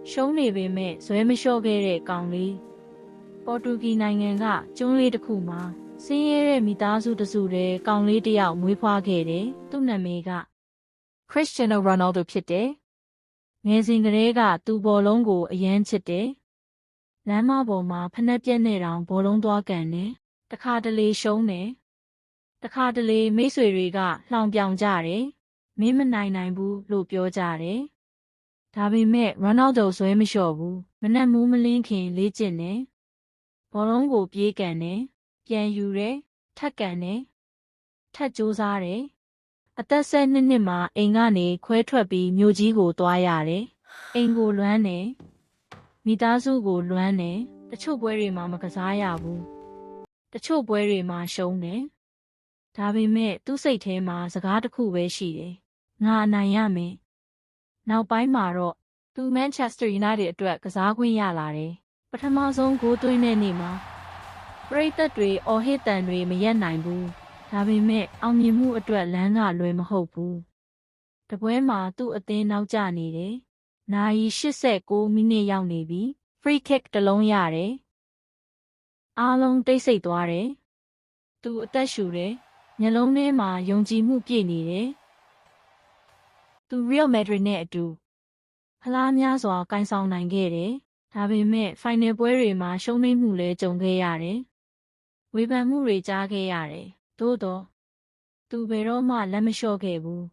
ရှုံးနေပေမဲ့ဇွဲမလျှော့ခဲ့တဲ့ကောင်လေးပေါ်တူဂီနိုင်ငံကကျွန်းလေးတစ်ခုမှာဆင်းရဲတဲ့မိသားစုတစ်စုတည်းကောင်လေးတစ်ယောက်မွေးဖွားခဲ့တယ်သူ့နာမည်က Cristiano Ronaldo ဖြစ်တယ်ငယ်စဉ်ကတည်းကသူဘောလုံးကိုအယမ်းချစ်တယ်လမ်းမပေါ်မှာဖနက်ပြက်နဲ့တောင်ဘောလုံးသွားကန်တယ်တခါတလေရှုံးတယ်တခါတလေမိတ်ဆွေတွေကလှောင်ပြောင်ကြတယ်မင်းမနိုင်ဘူးလို့ပြောကြတယ်ဒါပေမဲ့ Ronaldo ဇွဲမလျှော့ဘူးမနက်မူးမလင်းခင်လေ့ကျင့်တယ်ဘောလုံးကိုပြေးကန်တယ်ပြန်ယူတယ်ထပ်ကန်တယ်ထပ်ကြိုးစားတယ်အသက်12နှစ်မှာအိမ်ကနေခွဲထွက်ပြီးမြို့ကြီးကိုသွားရတယ်အိမ်ကိုလွမ်းတယ်မိသားစုကိုလွမ်းတယ်တချို့ပွဲတွေမှာမကစားရဘူးတချို့ပွဲတွေမှာရှုံးတယ်ဒါပေမဲ့သူ့စိတ်ထဲမှာစကားတစ်ခုပဲရှိတယ်ငါအနိုင်ရမယ်နောက်ပိုင်းမှာတော့သူ Manchester United အတွက်ကစားခွင့်ရလာတယ်ပထမဆုံးဂိုးသွင်းတဲ့နေ့မှာပရိသတ်တွေအော်ဟစ်တန်တွေမရက်နိုင်ဘူးဒါပေမဲ့အောင်မြင်မှုအတွက်လမ်းကလွယ်မဟုတ်ဘူးတပွဲမှာသူ့အသင်းနောက်ကျနေတယ်နာရီ89မိနစ်ရောက်နေပြီ free kick တစ်လုံးရတယ်အားလုံးတိတ်ဆိတ်သွားတယ်သူအသက်ရှူတယ်မျက်လုံးထဲမှာယုံကြည်မှုပြည့်နေတယ်သူ Real Madrid နဲ့အတူဖလားများစွာကင်ဆောင်နိုင်ခဲ့တယ်ဒါပေမဲ့ final ပွဲတွေမှာရှုံးနိမ့်မှုလည်းကြုံခဲ့ရတယ်ဝေဖန်မှုတွေကြားခဲ့ရတယ်သို့တော့သူဘယ်တော့မှလက်မလျှော့ခဲ့ဘူး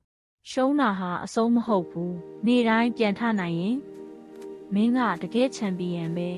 ရှုံးတာဟာအဆုံးမဟုတ်ဘူးနေ့တိုင်းပြန်ထနိုင်ရင်မင်းကတကယ်ချန်ပီယံပဲ